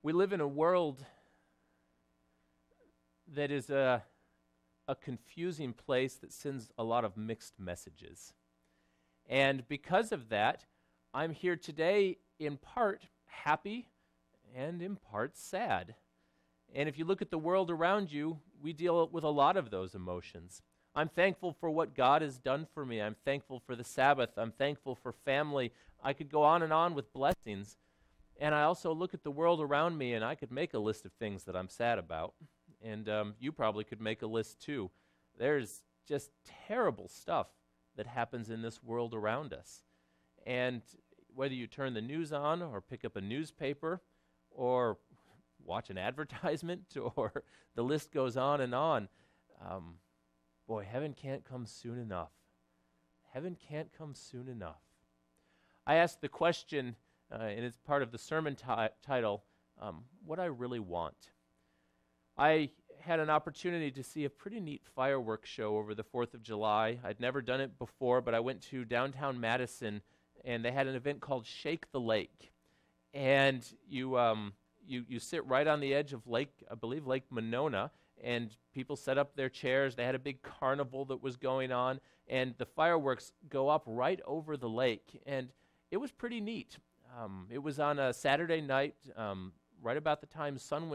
We live in a world that is a confusing place that sends a lot of mixed messages. And because of that, I'm here today in part happy and in part sad. And if you look at the world around you, we deal with a lot of those emotions. I'm thankful for what God has done for me. I'm thankful for the Sabbath. I'm thankful for family. I could go on and on with blessings. And I also look at the world around me, and I could make a list of things that I'm sad about. And you probably could make a list too. There's just terrible stuff that happens in this world around us. And whether you turn the news on or pick up a newspaper or watch an advertisement or the list goes on and on, boy, heaven can't come soon enough. Heaven can't come soon enough. I asked the question, and it's part of the sermon title, what I really want. I had an opportunity to see a pretty neat fireworks show over the 4th of July. I'd never done it before, but I went to downtown Madison, and they had an event called Shake the Lake. And you sit right on the edge of Lake, I believe Lake Monona, and people set up their chairs. They had a big carnival that was going on, and the fireworks go up right over the lake. And it was pretty neat. It was on a Saturday night, right about the time the sun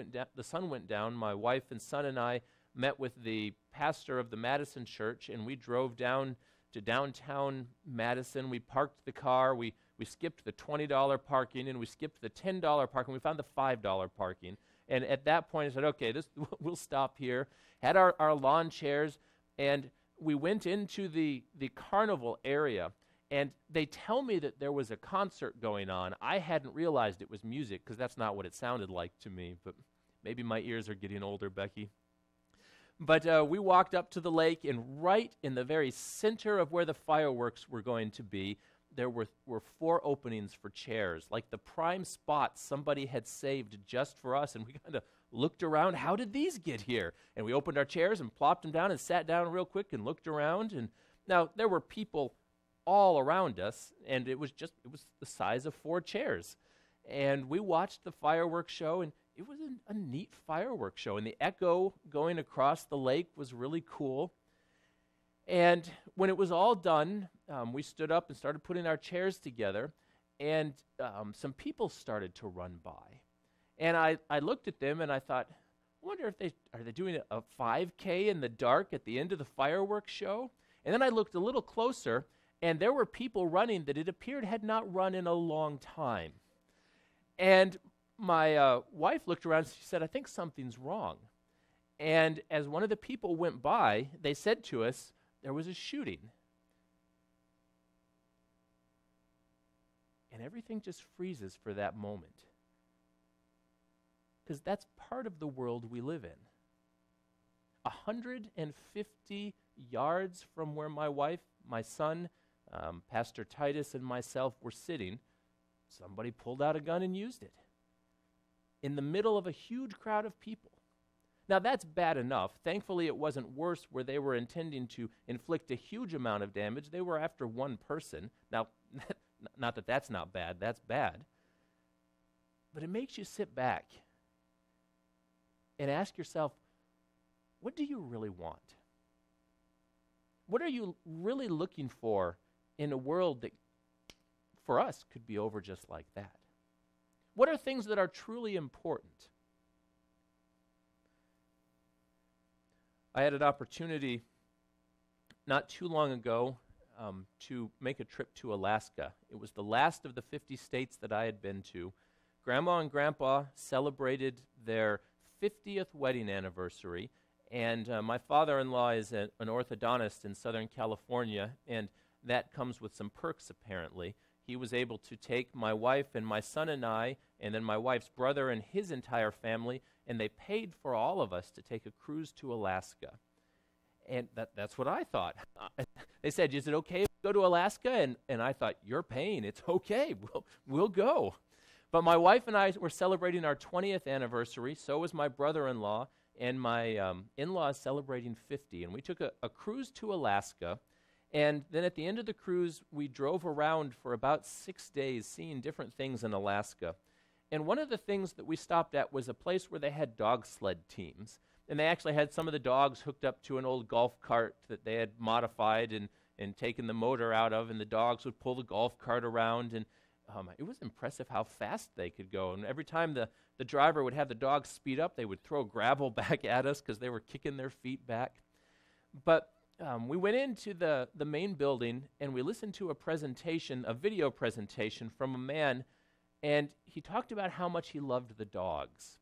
went down. My wife and son and I met with the pastor of the Madison church, and we drove down to downtown Madison. We parked the car. We skipped the $20 parking, and we skipped the $10 parking. We found the $5 parking. And at that point, I said, okay, we'll stop here. Had our lawn chairs, and we went into the carnival area. And they tell me that there was a concert going on. I hadn't realized it was music because that's not what it sounded like to me. But maybe my ears are getting older, Becky. But we walked up to the lake, and right in the very center of where the fireworks were going to be, there were 4 openings for chairs, like the prime spots somebody had saved just for us. And we kind of looked around, how did these get here? And we opened our chairs and plopped them down and sat down real quick and looked around. And now there were people all around us, and it was the size of 4 chairs. And we watched the fireworks show, and it was a neat fireworks show. And the echo going across the lake was really cool. And when it was all done, we stood up and started putting our chairs together, and some people started to run by. And I looked at them, and I thought, I wonder if are they doing a 5K in the dark at the end of the fireworks show? And then I looked a little closer, and there were people running that it appeared had not run in a long time. And my wife looked around and she said, I think something's wrong. And as one of the people went by, they said to us, there was a shooting. And everything just freezes for that moment. Because that's part of the world we live in. 150 yards from where my wife, my son, Pastor Titus, and myself were sitting, somebody pulled out a gun and used it in the middle of a huge crowd of people. Now, that's bad enough. Thankfully, it wasn't worse where they were intending to inflict a huge amount of damage. They were after one person. Now, not that that's not bad. That's bad. But it makes you sit back and ask yourself, what do you really want? What are you really looking for in a world that, for us, could be over just like that? What are things that are truly important? I had an opportunity not too long ago to make a trip to Alaska. It was the last of the 50 states that I had been to. Grandma and Grandpa celebrated their 50th wedding anniversary, and my father-in-law is an orthodontist in Southern California, and that comes with some perks, apparently. He was able to take my wife and my son and I, and then my wife's brother and his entire family, and they paid for all of us to take a cruise to Alaska. And that's what I thought. They said, is it okay if we go to Alaska? And I thought, you're paying. It's okay. We'll go. But my wife and I were celebrating our 20th anniversary. So was my brother-in-law, and my in-law is celebrating 50. And we took a cruise to Alaska. And then at the end of the cruise, we drove around for about 6 days seeing different things in Alaska. And one of the things that we stopped at was a place where they had dog sled teams. And they actually had some of the dogs hooked up to an old golf cart that they had modified and taken the motor out of, and the dogs would pull the golf cart around. And it was impressive how fast they could go. And every time the driver would have the dogs speed up, they would throw gravel back at us because they were kicking their feet back. But we went into the main building, and we listened to a video presentation from a man, and he talked about how much he loved the dogs.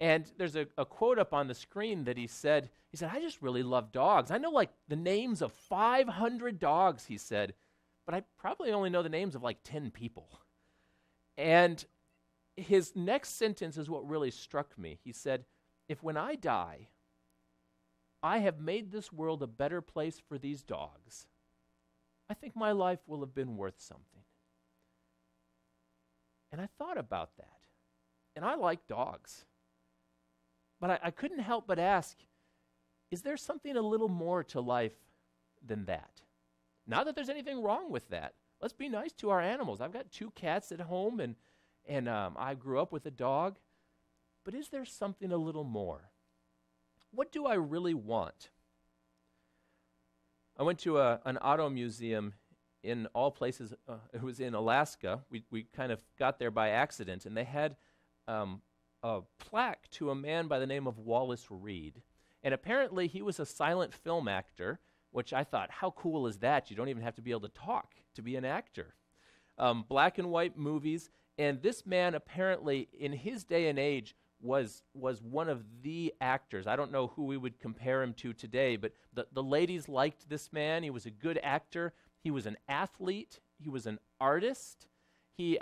And there's a quote up on the screen that he said, I just really love dogs. I know like the names of 500 dogs, he said, but I probably only know the names of like 10 people. And his next sentence is what really struck me. He said, if when I die, I have made this world a better place for these dogs, I think my life will have been worth something. And I thought about that. And I like dogs. But I couldn't help but ask, is there something a little more to life than that? Not that there's anything wrong with that. Let's be nice to our animals. I've got 2 cats at home, and I grew up with a dog. But is there something a little more? What do I really want? I went to an auto museum in all places. It was in Alaska. We kind of got there by accident, and they had a plaque to a man by the name of Wallace Reed. And apparently he was a silent film actor, which I thought, how cool is that? You don't even have to be able to talk to be an actor. Black and white movies. And this man apparently, in his day and age, was one of the actors. I don't know who we would compare him to today, but the ladies liked this man. He was a good actor. He was an athlete. He was an artist. He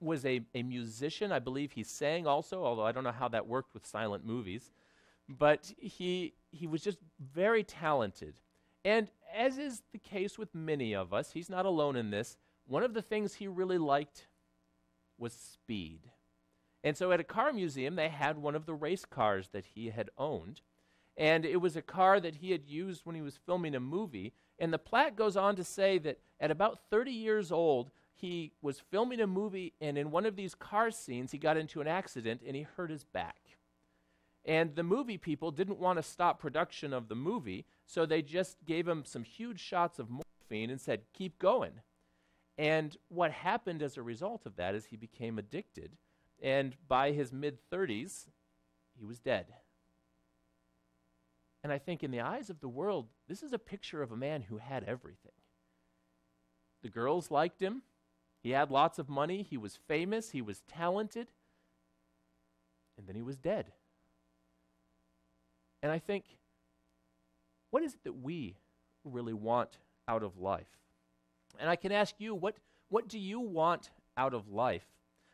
was a musician. I believe he sang also, although I don't know how that worked with silent movies. But he was just very talented. And as is the case with many of us, he's not alone in this, one of the things he really liked was speed. And so at a car museum, they had one of the race cars that he had owned. And it was a car that he had used when he was filming a movie. And the plaque goes on to say that at about 30 years old, he was filming a movie, and in one of these car scenes, he got into an accident, and he hurt his back. And the movie people didn't want to stop production of the movie, so they just gave him some huge shots of morphine and said, keep going. And what happened as a result of that is he became addicted, and by his mid-30s, he was dead. And I think in the eyes of the world, this is a picture of a man who had everything. The girls liked him. He had lots of money. He was famous. He was talented. And then he was dead. And I think, what is it that we really want out of life? And I can ask you, what do you want out of life?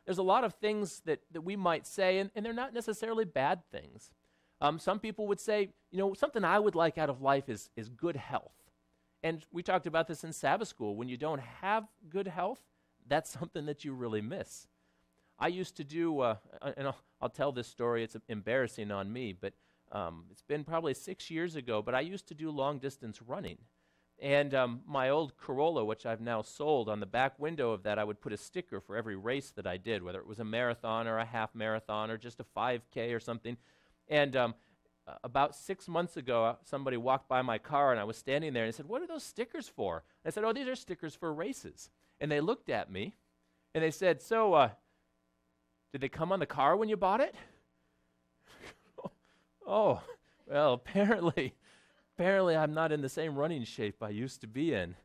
There's a lot of things that we might say, and they're not necessarily bad things. Some people would say, something I would like out of life is good health. And we talked about this in Sabbath school. When you don't have good health, that's something that you really miss. I used to do, and I'll tell this story, it's embarrassing on me, but it's been probably 6 years ago, but I used to do long-distance running. And my old Corolla, which I've now sold, on the back window of that, I would put a sticker for every race that I did, whether it was a marathon or a half marathon or just a 5K or something. And about 6 months ago, somebody walked by my car, and I was standing there, and they said, "What are those stickers for?" I said, "Oh, these are stickers for races." And they looked at me, and they said, "So, did they come on the car when you bought it?" Oh, well, apparently I'm not in the same running shape I used to be in.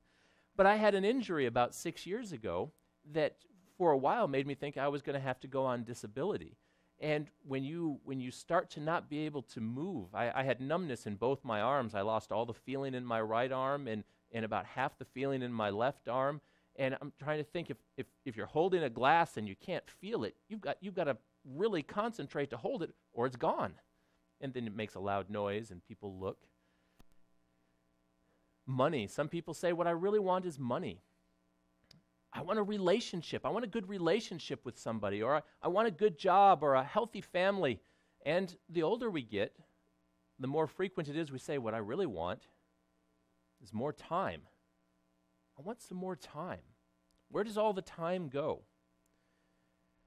But I had an injury about 6 years ago that for a while made me think I was going to have to go on disability. And when you start to not be able to move, I had numbness in both my arms. I lost all the feeling in my right arm and about half the feeling in my left arm. And I'm trying to think, if you're holding a glass and you can't feel it, you've got to really concentrate to hold it, or it's gone. And then it makes a loud noise and people look. Money. Some people say, what I really want is money. I want a relationship. I want a good relationship with somebody, or I want a good job or a healthy family. And the older we get, the more frequent it is we say, what I really want is more time. I want some more time. Where does all the time go?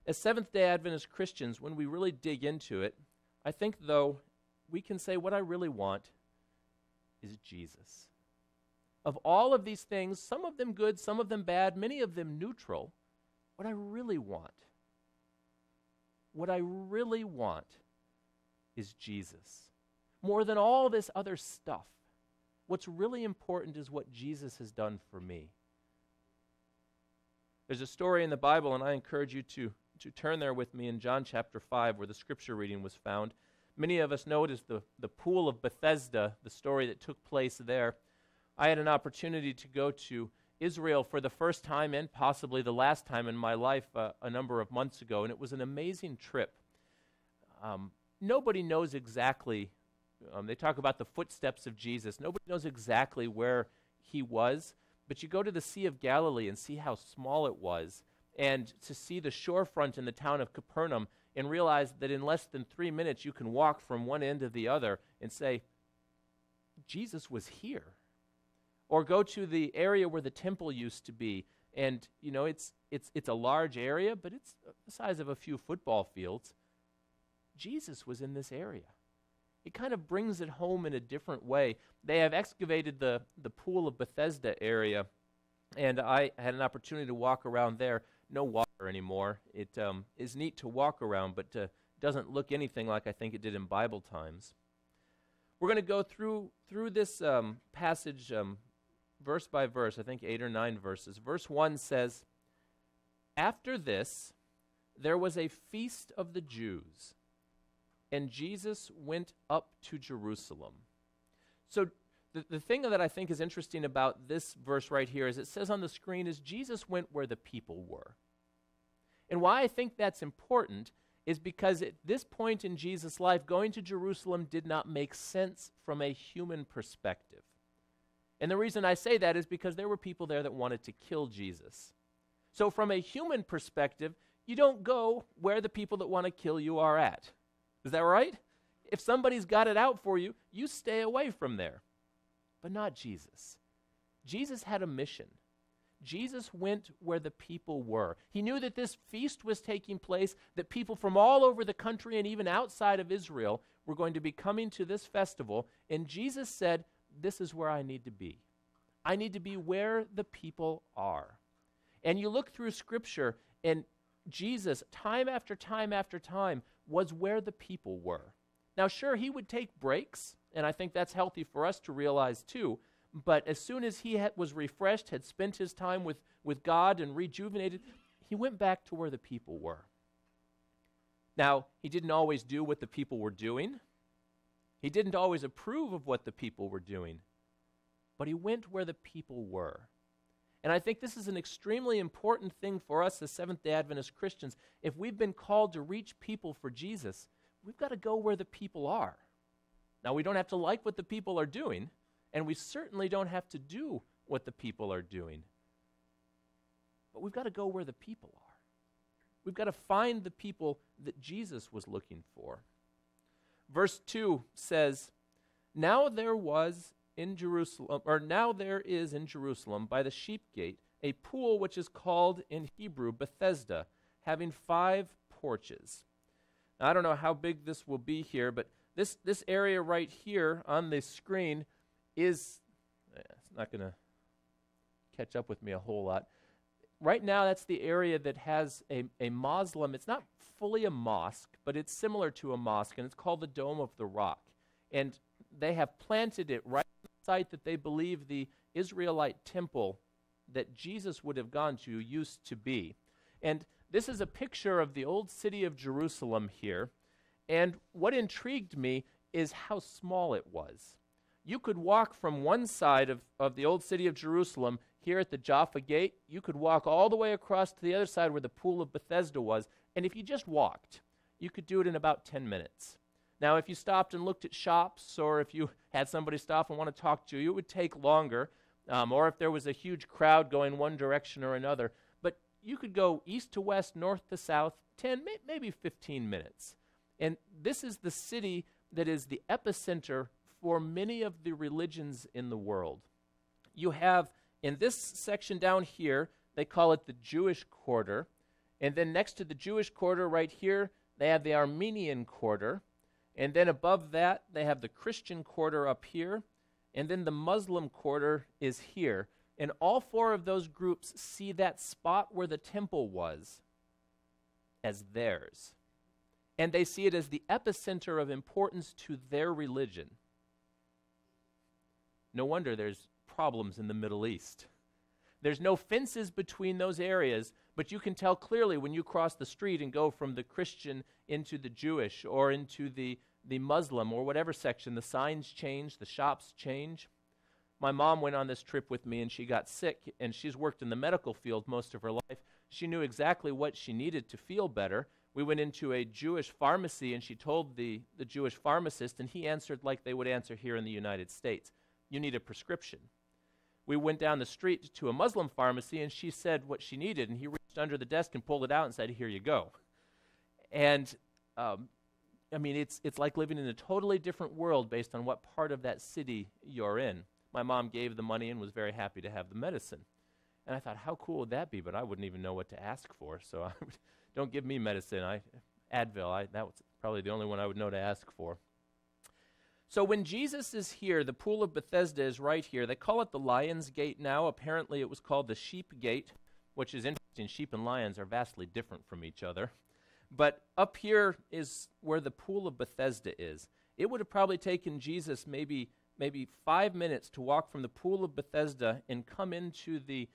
As Seventh-day Adventist Christians, when we really dig into it, I think, though, we can say what I really want is Jesus. Of all of these things, some of them good, some of them bad, many of them neutral, what I really want is Jesus. More than all this other stuff, what's really important is what Jesus has done for me. There's a story in the Bible, and I encourage you to turn there with me in John chapter 5, where the scripture reading was found. Many of us know it as the Pool of Bethesda, the story that took place there. I had an opportunity to go to Israel for the first time and possibly the last time in my life a number of months ago, and it was an amazing trip. Nobody knows exactly, they talk about the footsteps of Jesus. Nobody knows exactly where he was, but you go to the Sea of Galilee and see how small it was, and to see the shorefront in the town of Capernaum and realize that in less than 3 minutes you can walk from one end to the other and say, Jesus was here. Or go to the area where the temple used to be, and it's a large area, but it's the size of a few football fields. Jesus was in this area. It kind of brings it home in a different way. They have excavated the Pool of Bethesda area, and I had an opportunity to walk around there. No water anymore. It is neat to walk around, but doesn't look anything like I think it did in Bible times. We're going to go through this passage verse by verse, I think 8 or 9 verses. Verse 1 says, "After this, there was a feast of the Jews, and Jesus went up to Jerusalem." So the thing that I think is interesting about this verse right here is it says on the screen is Jesus went where the people were. And why I think that's important is because at this point in Jesus' life, going to Jerusalem did not make sense from a human perspective. And the reason I say that is because there were people there that wanted to kill Jesus. So from a human perspective, you don't go where the people that want to kill you are at. Is that right? If somebody's got it out for you, you stay away from there. But not Jesus. Jesus had a mission. Jesus went where the people were. He knew that this feast was taking place, that people from all over the country and even outside of Israel were going to be coming to this festival, and Jesus said, this is where I need to be. I need to be where the people are. And you look through Scripture, and Jesus, time after time after time, was where the people were. Now, sure, he would take breaks, and I think that's healthy for us to realize too, but as soon as he was refreshed, had spent his time with God and rejuvenated, he went back to where the people were. Now, he didn't always do what the people were doing. He didn't always approve of what the people were doing, but he went where the people were. And I think this is an extremely important thing for us as Seventh-day Adventist Christians. If we've been called to reach people for Jesus, we've got to go where the people are. Now, we don't have to like what the people are doing, and we certainly don't have to do what the people are doing. But we've got to go where the people are. We've got to find the people that Jesus was looking for. Verse 2 says, now there is in Jerusalem by the sheep gate a pool which is called in Hebrew Bethesda, having 5 porches. Now, I don't know how big this will be here, but this area right here on the screen is, it's not going to catch up with me a whole lot. Right now, that's the area that has a Muslim, it's not fully a mosque, but it's similar to a mosque, and it's called the Dome of the Rock. And they have planted it right on the site that they believe the Israelite temple that Jesus would have gone to used to be. And this is a picture of the old city of Jerusalem here. And what intrigued me is how small it was. You could walk from one side of the old city of Jerusalem here at the Jaffa Gate. You could walk all the way across to the other side where the Pool of Bethesda was. And if you just walked, you could do it in about 10 minutes. Now, if you stopped and looked at shops, or if you had somebody stop and want to talk to you, it would take longer. Or if there was a huge crowd going one direction or another. But you could go east to west, north to south, 10, maybe 15 minutes. And this is the city that is the epicenter for many of the religions in the world. You have, in this section down here, they call it the Jewish quarter, And then next to the Jewish quarter right here, they have the Armenian quarter. And then above that, they have the Christian quarter up here. And then the Muslim quarter is here. And all four of those groups see that spot where the temple was as theirs. And they see it as the epicenter of importance to their religion. No wonder there's problems in the Middle East. There's no fences between those areas, but you can tell clearly when you cross the street and go from the Christian into the Jewish or into the Muslim or whatever section, the signs change, the shops change. My mom went on this trip with me and she got sick, and she's worked in the medical field most of her life. She knew exactly what she needed to feel better. We went into a Jewish pharmacy and she told the Jewish pharmacist, and he answered like they would answer here in the United States. You need a prescription. We went down the street to a Muslim pharmacy and she said what she needed, and he reached under the desk and pulled it out and said, here you go. And I mean, it's like living in a totally different world based on what part of that city you're in. My mom gave the money and was very happy to have the medicine. And I thought, how cool would that be? But I wouldn't even know what to ask for. So don't give me medicine. Advil, that was probably the only one I would know to ask for. So when Jesus is here, the Pool of Bethesda is right here. They call it the Lion's Gate now. Apparently it was called the Sheep Gate, which is interesting. Sheep and lions are vastly different from each other. But up here is where the Pool of Bethesda is. It would have probably taken Jesus maybe 5 minutes to walk from the Pool of Bethesda and come into the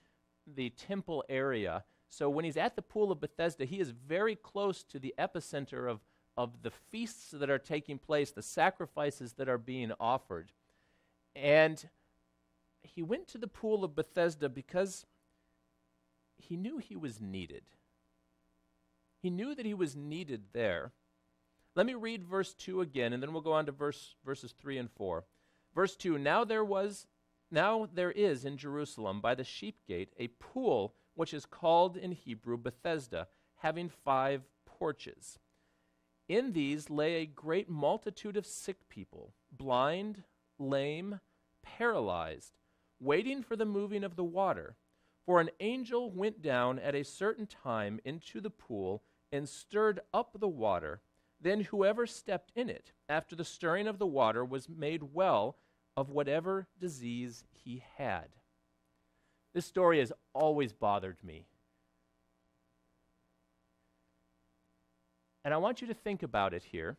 temple area. So when he's at the Pool of Bethesda, he is very close to the epicenter of the feasts that are taking place, the sacrifices that are being offered. And he went to the Pool of Bethesda because he knew he was needed. He knew that he was needed there. Let me read verse 2 again, and then we'll go on to verses 3 and 4. Verse 2, Now there is in Jerusalem by the sheep gate a pool which is called in Hebrew Bethesda, having 5 porches. In these lay a great multitude of sick people, blind, lame, paralyzed, waiting for the moving of the water. For an angel went down at a certain time into the pool and stirred up the water. Then whoever stepped in it after the stirring of the water was made well of whatever disease he had. This story has always bothered me. And I want you to think about it here.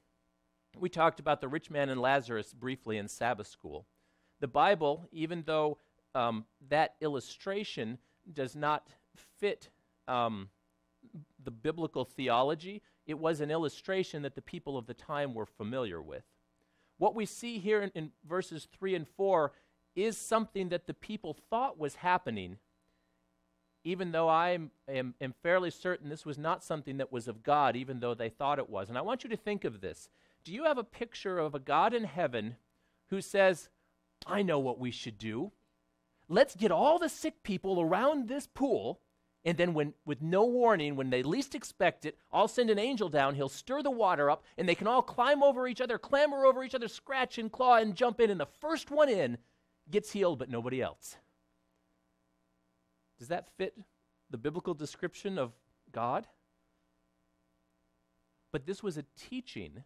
We talked about the rich man and Lazarus briefly in Sabbath school. The Bible, even though that illustration does not fit the biblical theology, it was an illustration that the people of the time were familiar with. What we see here in verses 3 and 4 is something that the people thought was happening, even though I am fairly certain this was not something that was of God, even though they thought it was. And I want you to think of this. Do you have a picture of a God in heaven who says, I know what we should do. Let's get all the sick people around this pool, and then with no warning, when they least expect it, I'll send an angel down, he'll stir the water up, and they can all climb over each other, clamber over each other, scratch and claw and jump in, and the first one in gets healed, but nobody else. Does that fit the biblical description of God? But this was a teaching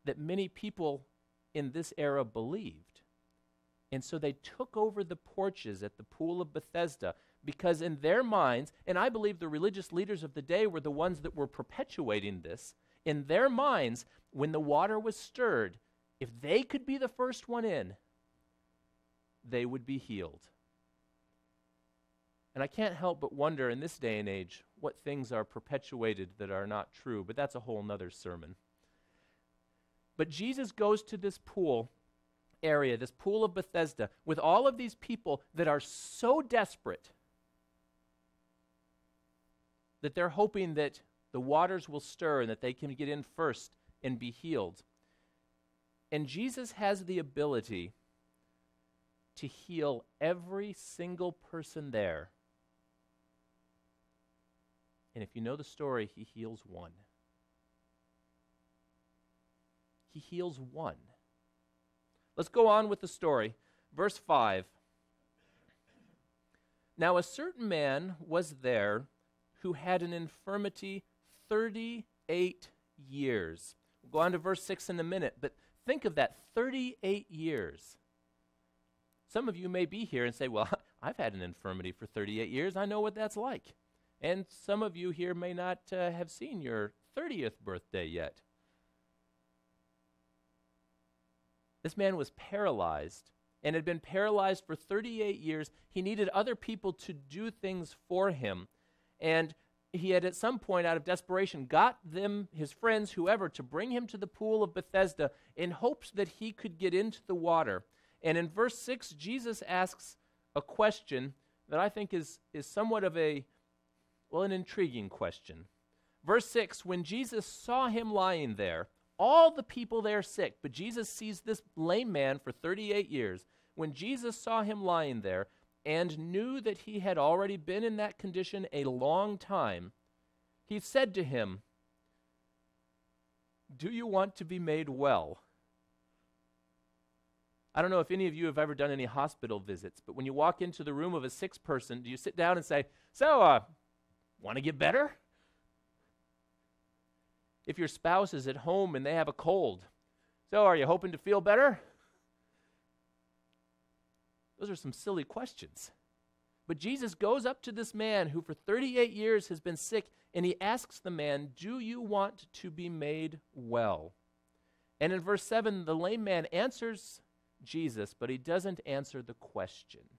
that many people in this era believed. And so they took over the porches at the Pool of Bethesda because in their minds, and I believe the religious leaders of the day were the ones that were perpetuating this, in their minds, when the water was stirred, if they could be the first one in, they would be healed. And I can't help but wonder in this day and age what things are perpetuated that are not true, but that's a whole nother sermon. But Jesus goes to this pool area, this Pool of Bethesda, with all of these people that are so desperate that they're hoping that the waters will stir and that they can get in first and be healed. And Jesus has the ability to heal every single person there. And if you know the story, he heals one. He heals one. Let's go on with the story. Verse 5. Now a certain man was there who had an infirmity 38 years. We'll go on to verse 6 in a minute, but think of that, 38 years. Some of you may be here and say, well, I've had an infirmity for 38 years. I know what that's like. And some of you here may not have seen your 30th birthday yet. This man was paralyzed and had been paralyzed for 38 years. He needed other people to do things for him. And he had at some point, out of desperation, got them, his friends, whoever, to bring him to the Pool of Bethesda in hopes that he could get into the water. And in verse 6, Jesus asks a question that I think is somewhat of an intriguing question. Verse 6, when Jesus saw him lying there, all the people there sick, but Jesus sees this lame man for 38 years. When Jesus saw him lying there and knew that he had already been in that condition a long time, he said to him, "Do you want to be made well?" I don't know if any of you have ever done any hospital visits, but when you walk into the room of a sick person, do you sit down and say, "So, want to get better?" If your spouse is at home and they have a cold, "So, are you hoping to feel better?" Those are some silly questions. But Jesus goes up to this man who for 38 years has been sick, and he asks the man, "Do you want to be made well?" And in verse 7, the lame man answers Jesus, but he doesn't answer the question.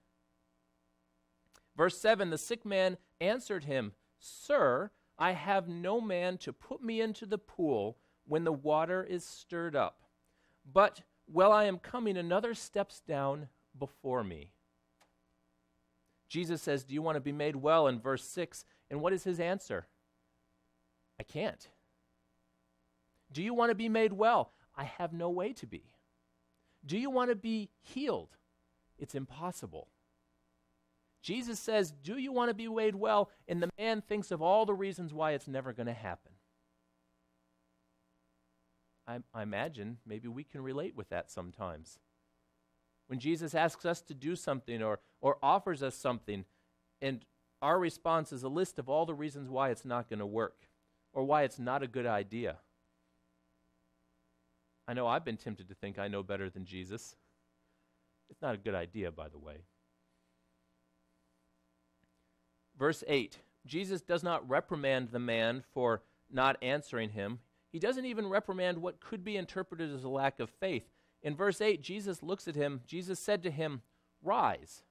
Verse 7, the sick man answered him, "Sir, I have no man to put me into the pool when the water is stirred up. But while I am coming, another steps down before me." Jesus says, "Do you want to be made well?" in verse 6. And what is his answer? "I can't." "Do you want to be made well?" "I have no way to be." "Do you want to be healed?" "It's impossible." Jesus says, "Do you want to be made well?" And the man thinks of all the reasons why it's never going to happen. I imagine maybe we can relate with that sometimes. When Jesus asks us to do something or offers us something, and our response is a list of all the reasons why it's not going to work or why it's not a good idea. I know I've been tempted to think I know better than Jesus. It's not a good idea, by the way. Verse 8, Jesus does not reprimand the man for not answering him. He doesn't even reprimand what could be interpreted as a lack of faith. In verse 8, Jesus looks at him. Jesus said to him, "Rise,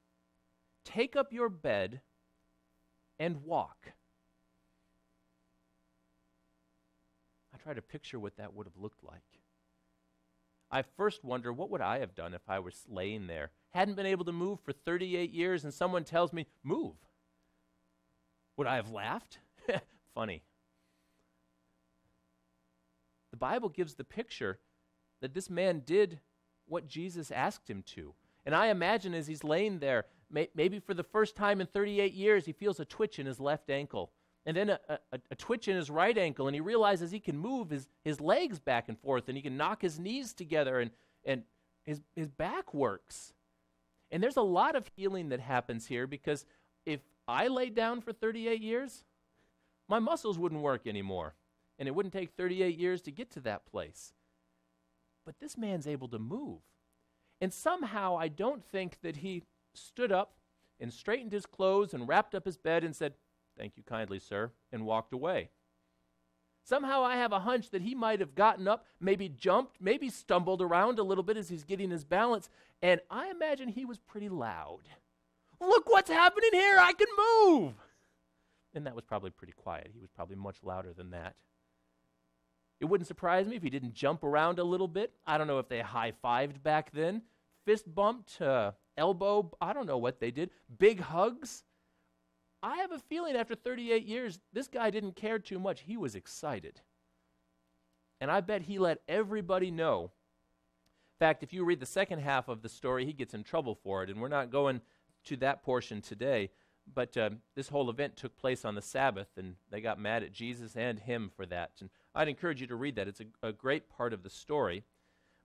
take up your bed, and walk." I try to picture what that would have looked like. I first wonder, what would I have done if I was laying there? Hadn't been able to move for 38 years, and someone tells me, "Move." Would I have laughed? Funny. The Bible gives the picture that this man did what Jesus asked him to. And I imagine as he's laying there, maybe for the first time in 38 years, he feels a twitch in his left ankle, and then a twitch in his right ankle, and he realizes he can move his legs back and forth, and he can knock his knees together, and his back works. And there's a lot of healing that happens here, because if I laid down for 38 years, my muscles wouldn't work anymore, and it wouldn't take 38 years to get to that place. But this man's able to move. And somehow I don't think that he stood up and straightened his clothes and wrapped up his bed and said, "Thank you kindly, sir," and walked away. Somehow I have a hunch that he might have gotten up, maybe jumped, maybe stumbled around a little bit as he's getting his balance, and I imagine he was pretty loud. "Look what's happening here, I can move!" And that was probably pretty quiet. He was probably much louder than that. It wouldn't surprise me if he didn't jump around a little bit. I don't know if they high-fived back then. Fist bumped, elbow, I don't know what they did. Big hugs. I have a feeling after 38 years, this guy didn't care too much. He was excited. And I bet he let everybody know. In fact, if you read the second half of the story, he gets in trouble for it, and we're not going to that portion today. But this whole event took place on the Sabbath, and they got mad at Jesus and him for that. And I'd encourage you to read that. It's a great part of the story.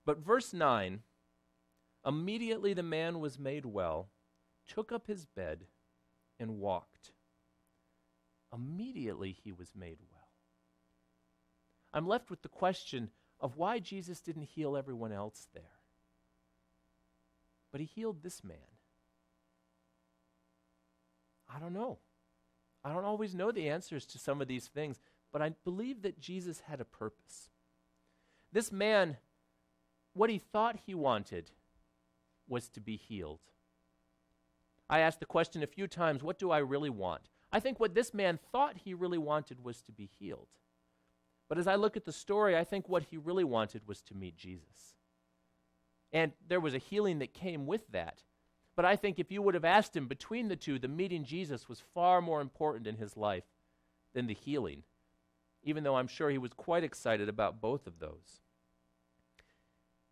But verse 9, immediately the man was made well, took up his bed, and walked. immediately he was made well. I'm left with the question of why Jesus didn't heal everyone else there. But he healed this man. I don't know. I don't always know the answers to some of these things, but I believe that Jesus had a purpose. This man, what he thought he wanted was to be healed. I asked the question a few times, what do I really want? I think what this man thought he really wanted was to be healed. But as I look at the story, I think what he really wanted was to meet Jesus. And there was a healing that came with that. But I think if you would have asked him between the two, the meeting Jesus was far more important in his life than the healing, even though I'm sure he was quite excited about both of those.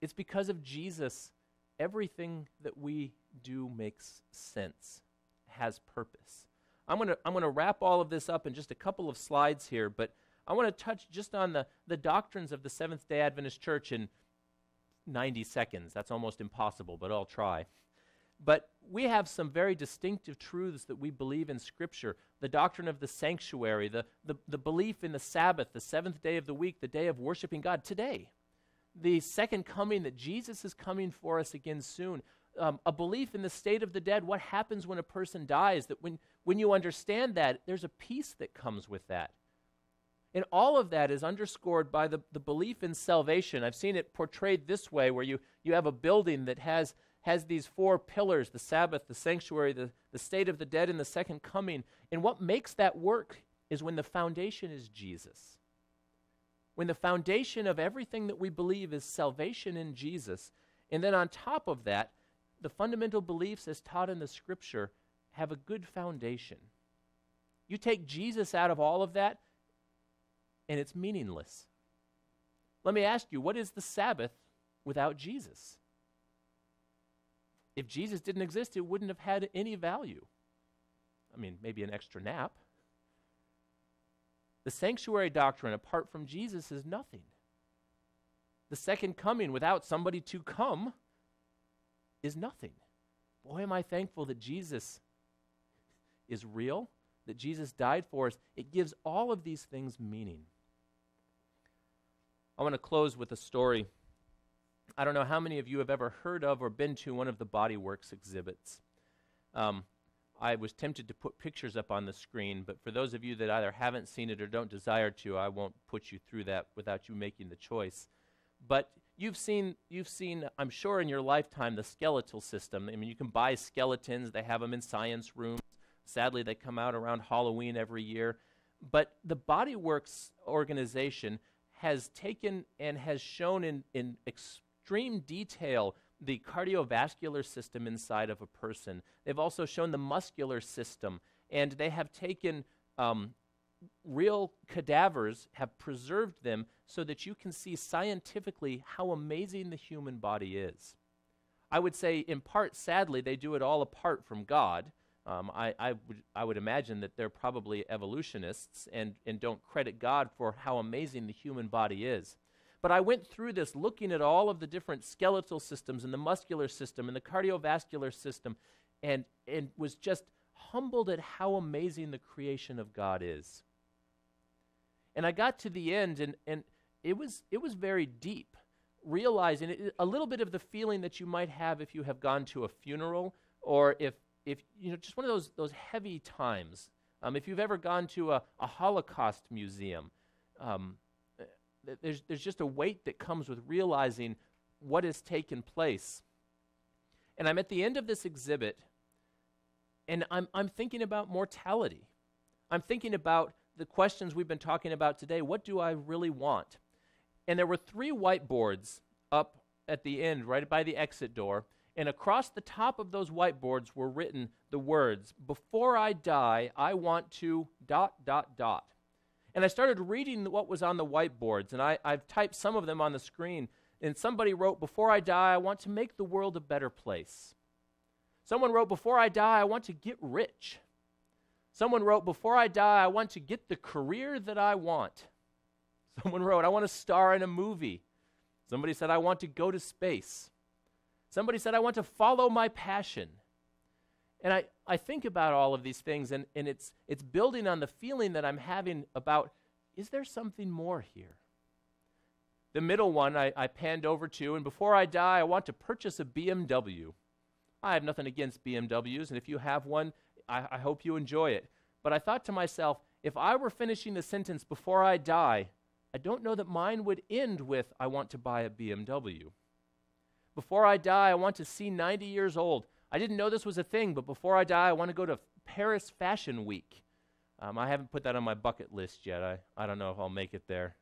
It's because of Jesus, everything that we do makes sense, has purpose. I'm going to wrap all of this up in just a couple of slides here, but I want to touch just on the doctrines of the Seventh-day Adventist Church in 90 seconds. That's almost impossible, but I'll try. But we have some very distinctive truths that we believe in Scripture. The doctrine of the sanctuary, the belief in the Sabbath, the seventh day of the week, the day of worshiping God today. The second coming, that Jesus is coming for us again soon. A belief in the state of the dead, what happens when a person dies, that when you understand that, there's a peace that comes with that. And all of that is underscored by the belief in salvation. I've seen it portrayed this way, where you have a building that has these four pillars, the Sabbath, the sanctuary, the state of the dead, and the second coming. And what makes that work is when the foundation is Jesus. When the foundation of everything that we believe is salvation in Jesus. And then on top of that, the fundamental beliefs as taught in the Scripture have a good foundation. You take Jesus out of all of that, and it's meaningless. Let me ask you, what is the Sabbath without Jesus? If Jesus didn't exist, it wouldn't have had any value. I mean, maybe an extra nap. The sanctuary doctrine, apart from Jesus, is nothing. The second coming, without somebody to come, is nothing. Boy, am I thankful that Jesus is real, that Jesus died for us. It gives all of these things meaning. I want to close with a story. I don't know how many of you have ever heard of or been to one of the Body Works exhibits. I was tempted to put pictures up on the screen, but for those of you that either haven't seen it or don't desire to, I won't put you through that without you making the choice. But you've seen, I'm sure in your lifetime, the skeletal system. I mean, you can buy skeletons. They have them in science rooms. Sadly, they come out around Halloween every year. But the Body Works organization has taken and has shown in extreme detail the cardiovascular system inside of a person. They've also shown the muscular system, and they have taken real cadavers, have preserved them so that you can see scientifically how amazing the human body is. I would say, in part, sadly, they do it all apart from God. I would imagine that they're probably evolutionists and don't credit God for how amazing the human body is. But I went through this looking at all of the different skeletal systems and the muscular system and the cardiovascular system, and was just humbled at how amazing the creation of God is. And I got to the end, and it was very deep, realizing a little bit of the feeling that you might have if you have gone to a funeral, or if just one of those heavy times. If you've ever gone to a Holocaust museum, there's just a weight that comes with realizing what has taken place. And I'm at the end of this exhibit, and I'm thinking about mortality. I'm thinking about the questions we've been talking about today. What do I really want? And there were 3 whiteboards up at the end, right by the exit door, and across the top of those whiteboards were written the words, "Before I die, I want to ... And I started reading what was on the whiteboards, and I've typed some of them on the screen, and somebody wrote, "Before I die, I want to make the world a better place." Someone wrote, "Before I die, I want to get rich." Someone wrote, "Before I die, I want to get the career that I want." Someone wrote, "I want to star in a movie." Somebody said, "I want to go to space." Somebody said, "I want to follow my passion." And I think about all of these things, and it's building on the feeling that I'm having about, is there something more here? The middle one I panned over to, and before I die, I want to purchase a BMW. I have nothing against BMWs, and if you have one, I hope you enjoy it. But I thought to myself, if I were finishing the sentence before I die, I don't know that mine would end with, I want to buy a BMW. Before I die, I want to see 90 years old. I didn't know this was a thing, but before I die, I want to go to Paris Fashion Week. I haven't put that on my bucket list yet. I don't know if I'll make it there.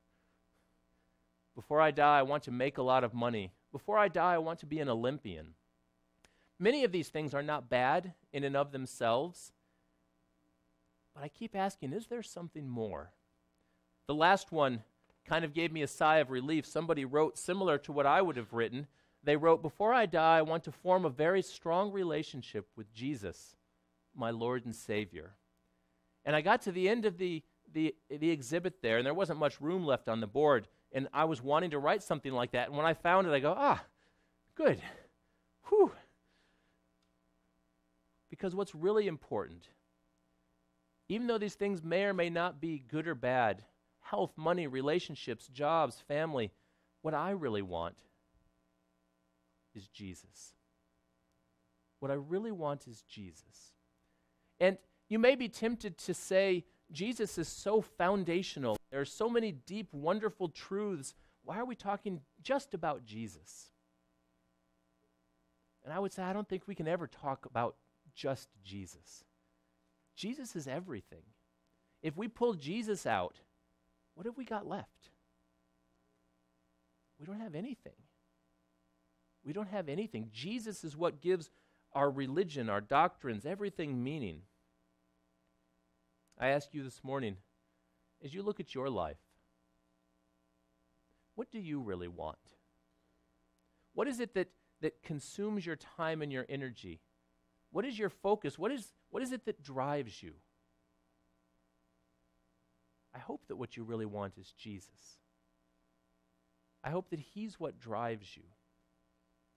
Before I die, I want to make a lot of money. Before I die, I want to be an Olympian. Many of these things are not bad in and of themselves, but I keep asking, is there something more? The last one kind of gave me a sigh of relief. Somebody wrote similar to what I would have written. They wrote, before I die, I want to form a very strong relationship with Jesus, my Lord and Savior. And I got to the end of the exhibit there, and there wasn't much room left on the board, and I was wanting to write something like that. And when I found it, I go, good. Whew. Because what's really important, even though these things may or may not be good or bad, health, money, relationships, jobs, family, what I really want is Jesus. What I really want is Jesus. And you may be tempted to say, Jesus is so foundational. There are so many deep, wonderful truths. Why are we talking just about Jesus? And I would say, I don't think we can ever talk about just Jesus. Jesus is everything. If we pull Jesus out, what have we got left? We don't have anything. We don't have anything. Jesus is what gives our religion, our doctrines, everything meaning. I ask you this morning, as you look at your life, what do you really want? What is it that consumes your time and your energy? What is your focus? What is it that drives you? I hope that what you really want is Jesus. I hope that he's what drives you,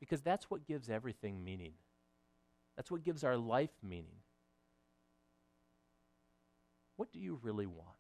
because that's what gives everything meaning. That's what gives our life meaning. What do you really want?